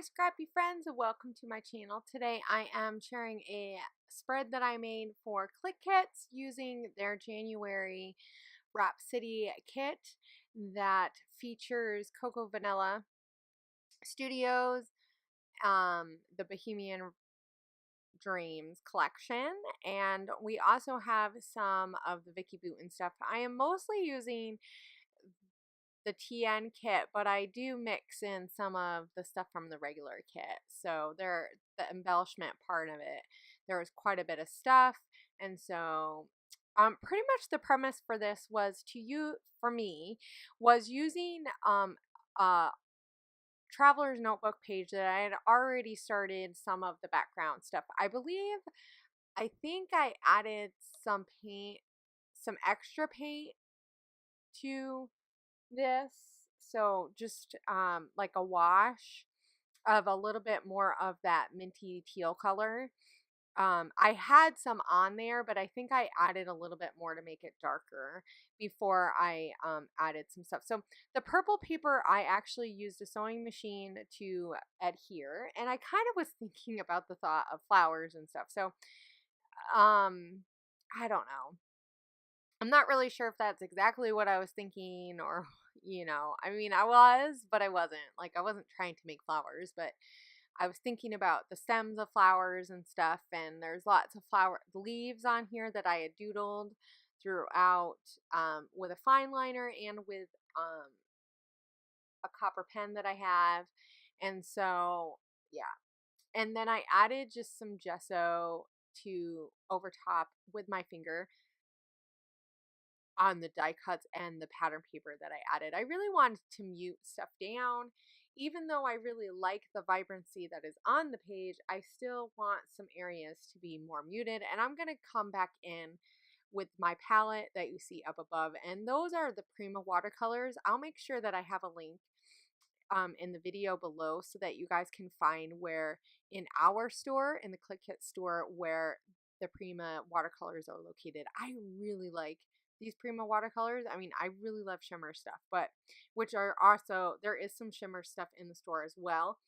scrappy friends, and welcome to my channel. Today I am sharing a spread that I made for Clique kits using their January Rhapsody kit that features Cocoa Vanilla Studios, the Bohemian Dreams collection, and we also have some of the Vicki Boutin stuff. I am mostly using the TN kit, but I do mix in some of the stuff from the regular kit. So the embellishment part of it, there was quite a bit of stuff, and so pretty much the premise for this was for me was using a traveler's notebook page that I had already started some of the background stuff. I think I added some paint, some extra paint to this, so just like a wash of a little bit more of that minty teal color. I had some on there, but I think I added a little bit more to make it darker before I added some stuff. So the purple paper, I actually used a sewing machine to adhere, and I kind of was thinking about the thought of flowers and stuff. So I don't know. I'm not really sure if that's exactly what I was thinking, or, I mean, I was, but I wasn't. Like, I wasn't trying to make flowers, but I was thinking about the stems of flowers and stuff, and there's lots of flower leaves on here that I had doodled throughout with a fine liner and with a copper pen that I have. And so, yeah. And then I added just some gesso to over top with my finger on the die cuts and the pattern paper that I added. I really wanted to mute stuff down. Even though I really like the vibrancy that is on the page, I still want some areas to be more muted. And I'm going to come back in with my palette that you see up above. And those are the Prima watercolors. I'll make sure that I have a link in the video below so that you guys can find where in our store, in the Clique Kit store, where the Prima watercolors are located. I really like these Prima watercolors. I mean, I really love Shimmerz stuff, but which are also, there is some Shimmerz stuff in the store as well.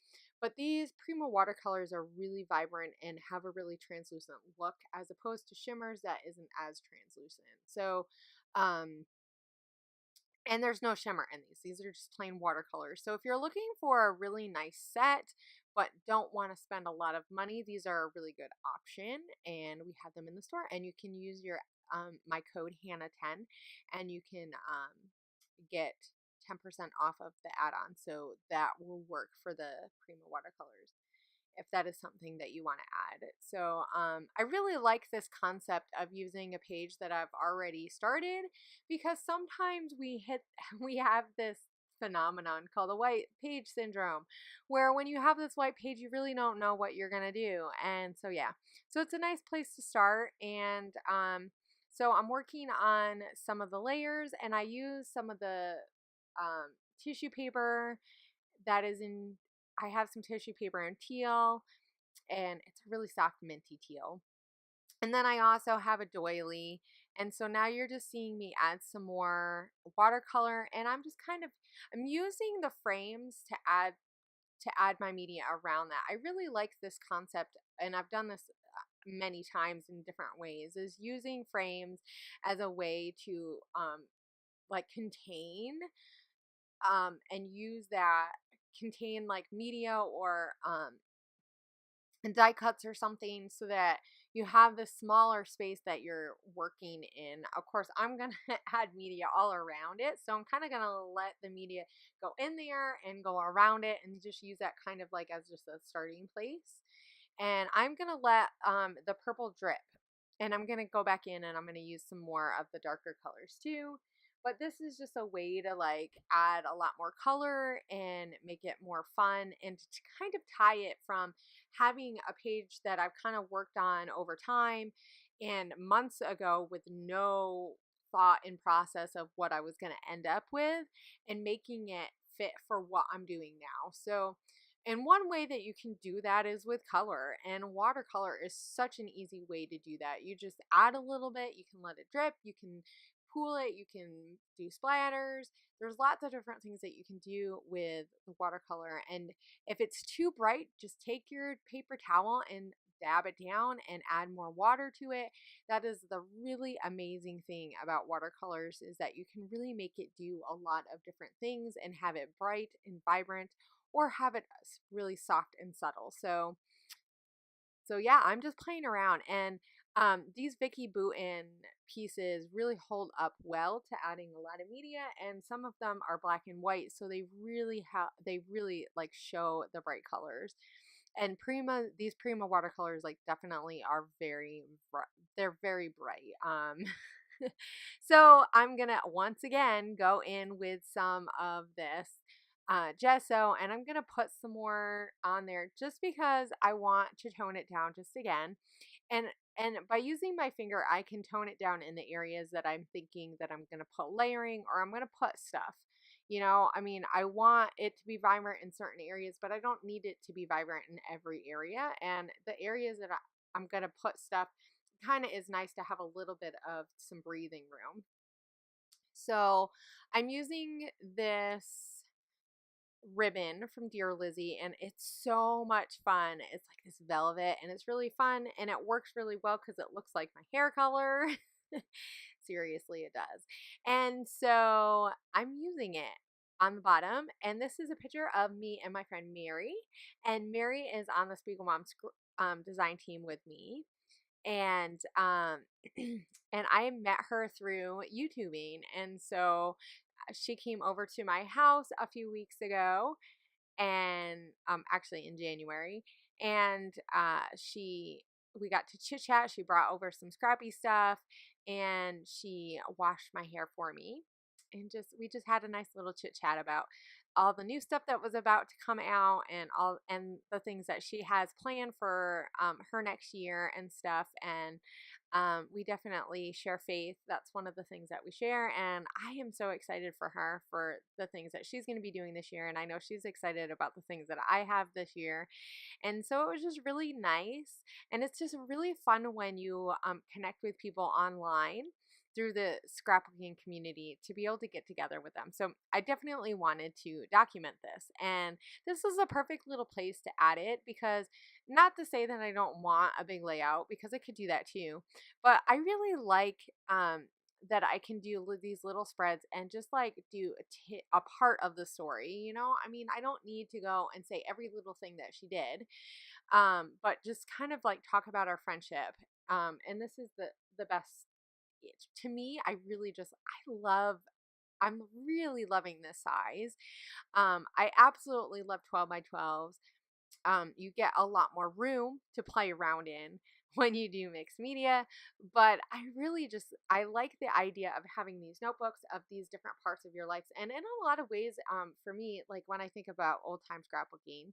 But these Prima watercolors are really vibrant and have a really translucent look, as opposed to Shimmerz that isn't as translucent. So, and there's no shimmer in these. These are just plain watercolors. So if you're looking for a really nice set but don't want to spend a lot of money, these are a really good option, and we have them in the store. And you can use your my code Hannah10, and you can get 10% off of the add-on. So that will work for the Prima watercolors if that is something that you want to add. So I really like this concept of using a page that I've already started, because sometimes we have this phenomenon called the white page syndrome, where when you have this white page, you really don't know what you're gonna do. And so yeah, so it's a nice place to start. And so I'm working on some of the layers, and I use some of the tissue paper that is in, I have some tissue paper in teal, and it's a really soft minty teal. And then I also have a doily. And so now you're just seeing me add some more watercolor, and I'm using the frames to add my media around that. I really like this concept, and I've done this many times in different ways, is using frames as a way to like contain and use that, contain like media or die cuts or something, so that you have this smaller space that you're working in. Of course, I'm gonna add media all around it, so I'm kind of gonna let the media go in there and go around it, and just use that kind of like as just a starting place. And I'm gonna let the purple drip, and I'm gonna go back in and I'm gonna use some more of the darker colors too. But this is just a way to like add a lot more color and make it more fun, and to kind of tie it from having a page that I've kind of worked on over time and months ago with no thought and process of what I was going to end up with, and making it fit for what I'm doing now. So, and one way that you can do that is with color, and watercolor is such an easy way to do that. You just add a little bit, you can let it drip, you can pool it, you can do splatters. There's lots of different things that you can do with the watercolor. And if it's too bright, just take your paper towel and dab it down and add more water to it. That is the really amazing thing about watercolors, is that you can really make it do a lot of different things and have it bright and vibrant, or have it really soft and subtle. So yeah, I'm just playing around, and these Vicki Boutin pieces really hold up well to adding a lot of media, and some of them are black and white, so they really like show the bright colors. And these Prima watercolors like definitely are they're very bright. So I'm gonna once again go in with some of this gesso, and I'm gonna put some more on there just because I want to tone it down just again. And and by using my finger, I can tone it down in the areas that I'm thinking that I'm gonna put layering, or I'm gonna put stuff. I mean, I want it to be vibrant in certain areas, but I don't need it to be vibrant in every area. And the areas that I'm going to put stuff, kind of is nice to have a little bit of some breathing room. So I'm using this ribbon from Dear Lizzy, and it's so much fun. It's like this velvet, and it's really fun, and it works really well because it looks like my hair color. Seriously, it does. And so I'm using it on the bottom, and this is a picture of me and my friend Mary, and Mary is on the Spiegel Moms design team with me. And and I met her through YouTubing, and so she came over to my house a few weeks ago, and actually in January, and she we got to chit chat. She brought over some scrappy stuff, and she washed my hair for me, and we just had a nice little chit chat about all the new stuff that was about to come out, and the things that she has planned for her next year and stuff. And we definitely share faith. That's one of the things that we share. And I am so excited for her for the things that she's going to be doing this year. And I know she's excited about the things that I have this year. And so it was just really nice. And it's just really fun when you connect with people online through the scrapbooking community, to be able to get together with them. So I definitely wanted to document this. And this is a perfect little place to add it, because not to say that I don't want a big layout, because I could do that too. But I really like that I can do these little spreads and just like do a part of the story. I mean, I don't need to go and say every little thing that she did, but just kind of like talk about our friendship. And this is the best. To me, I'm really loving this size. I absolutely love 12 by 12s. You get a lot more room to play around in when you do mixed media, but I like the idea of having these notebooks of these different parts of your life. And in a lot of ways, for me, like when I think about old time scrapbooking,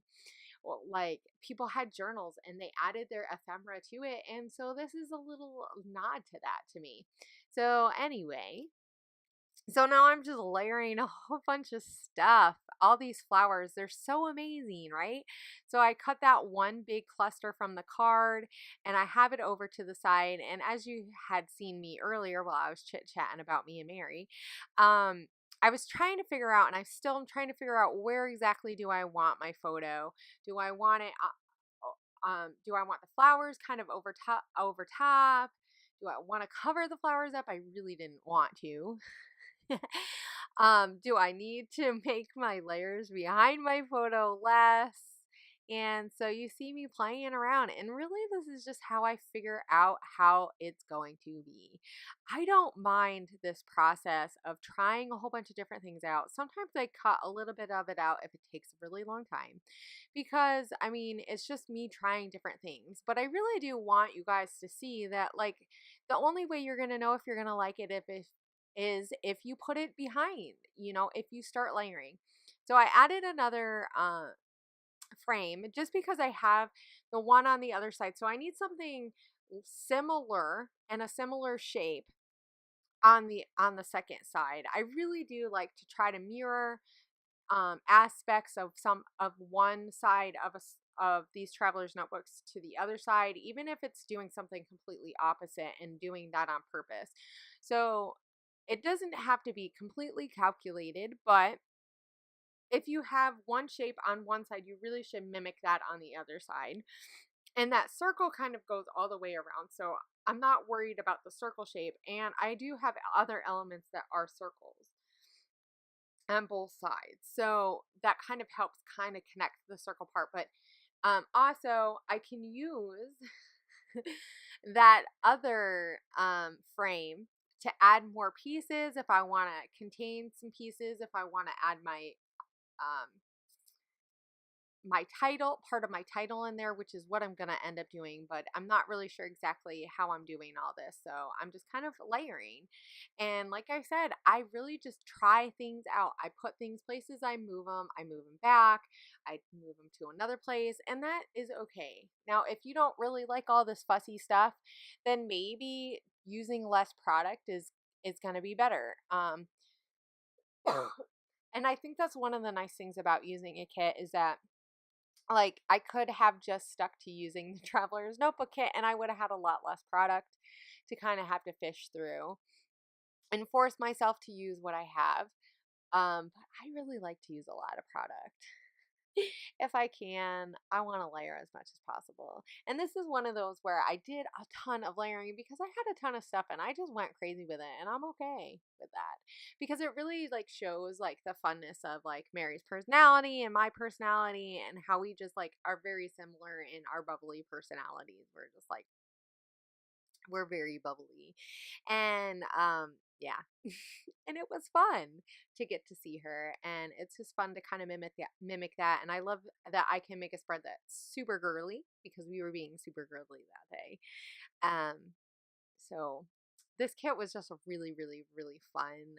well, like people had journals and they added their ephemera to it, and so this is a little nod to that to me. So anyway, so now I'm just layering a whole bunch of stuff. All these flowers, they're so amazing, right? So I cut that one big cluster from the card, and I have it over to the side. And as you had seen me earlier while I was chit-chatting about me and Mary, I was trying to figure out, and I still am trying to figure out, where exactly do I want my photo? Do I want it do I want the flowers kind of over top? Do I want to cover the flowers up? I really didn't want to. Do I need to make my layers behind my photo less? And so you see me playing around, and really this is just how I figure out how it's going to be. I don't mind this process of trying a whole bunch of different things out. Sometimes I cut a little bit of it out if it takes a really long time, because I mean, it's just me trying different things. But I really do want you guys to see that, like, the only way you're going to know if you're going to like it is if you put it behind, if you start layering. So I added another frame just because I have the one on the other side. So I need something similar and a similar shape on the second side. I really do like to try to mirror aspects of some of one side of these travelers notebooks to the other side, even if it's doing something completely opposite and doing that on purpose. So It doesn't have to be completely calculated, but if you have one shape on one side, you really should mimic that on the other side. And that circle kind of goes all the way around. So I'm not worried about the circle shape. And I do have other elements that are circles on both sides. So that kind of helps kind of connect the circle part. But also, I can use that other frame to add more pieces if I want to contain some pieces, if I want to add um, my title, part of my title in there, which is what I'm going to end up doing, but I'm not really sure exactly how I'm doing all this. So I'm just kind of layering. And like I said, I really just try things out. I put things places, I move them back, I move them to another place, and that is okay. Now, if you don't really like all this fussy stuff, then maybe using less product is going to be better. And I think that's one of the nice things about using a kit is that, like, I could have just stuck to using the Traveler's Notebook kit and I would have had a lot less product to kind of have to fish through and force myself to use what I have. But I really like to use a lot of product. If I can, I want to layer as much as possible. And this is one of those where I did a ton of layering because I had a ton of stuff and I just went crazy with it, and I'm okay with that. Because it really like shows like the funness of like Mary's personality and my personality and how we just like are very similar in our bubbly personalities. We're just like we're very bubbly. And yeah. And it was fun to get to see her, and it's just fun to kind of mimic that. And I love that I can make a spread that's super girly because we were being super girly that day. So this kit was just a really, really, really fun.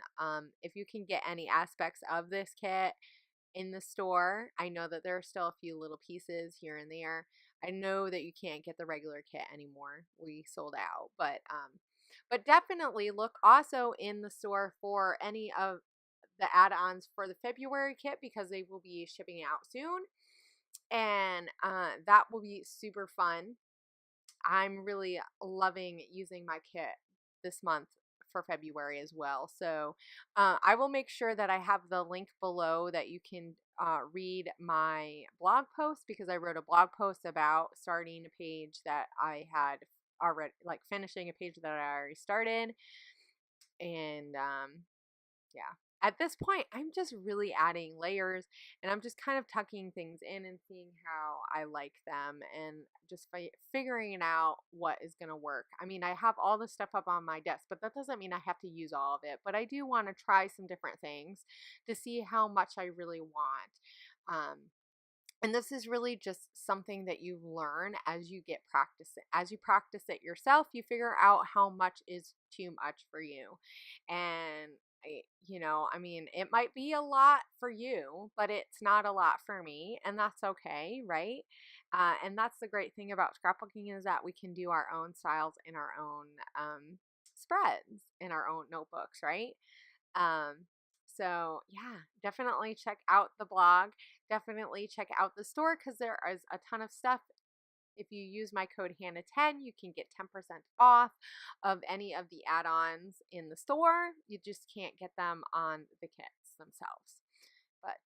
If you can get any aspects of this kit in the store, I know that there are still a few little pieces here and there. I know that you can't get the regular kit anymore. We sold out, but definitely look also in the store for any of the add-ons for the February kit because they will be shipping out soon, and that will be super fun. I'm really loving using my kit this month for February as well. So I will make sure that I have the link below that you can read my blog post, because I wrote a blog post about starting a page that I had already, like finishing a page that I already started. And yeah. At this point, I'm just really adding layers, and I'm just kind of tucking things in and seeing how I like them, and just figuring out what is going to work. I mean, I have all this stuff up on my desk, but that doesn't mean I have to use all of it. But I do want to try some different things to see how much I really want. And this is really just something that you learn as you get practice it. As you practice it yourself, you figure out how much is too much for you. And I mean, it might be a lot for you, but it's not a lot for me, and that's okay, right? And that's the great thing about scrapbooking is that we can do our own styles in our own spreads, in our own notebooks, right? Um, so yeah, definitely check out the blog. Definitely check out the store because there is a ton of stuff. If you use my code Hannah10, you can get 10% off of any of the add-ons in the store. You just can't get them on the kits themselves. But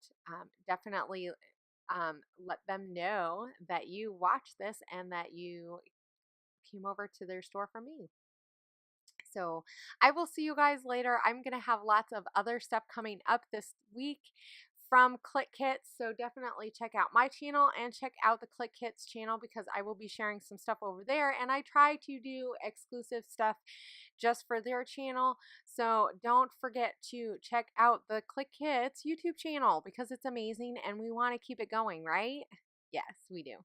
definitely let them know that you watched this and that you came over to their store from me. So I will see you guys later. I'm going to have lots of other stuff coming up this week from Clique Kits. So definitely check out my channel and check out the Clique Kits channel because I will be sharing some stuff over there. And I try to do exclusive stuff just for their channel. So don't forget to check out the Clique Kits YouTube channel because it's amazing and we want to keep it going, right? Yes, we do.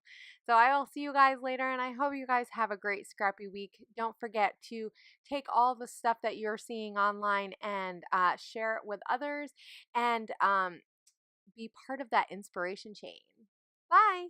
So I will see you guys later, and I hope you guys have a great scrappy week. Don't forget to take all the stuff that you're seeing online and share it with others, and be part of that inspiration chain. Bye.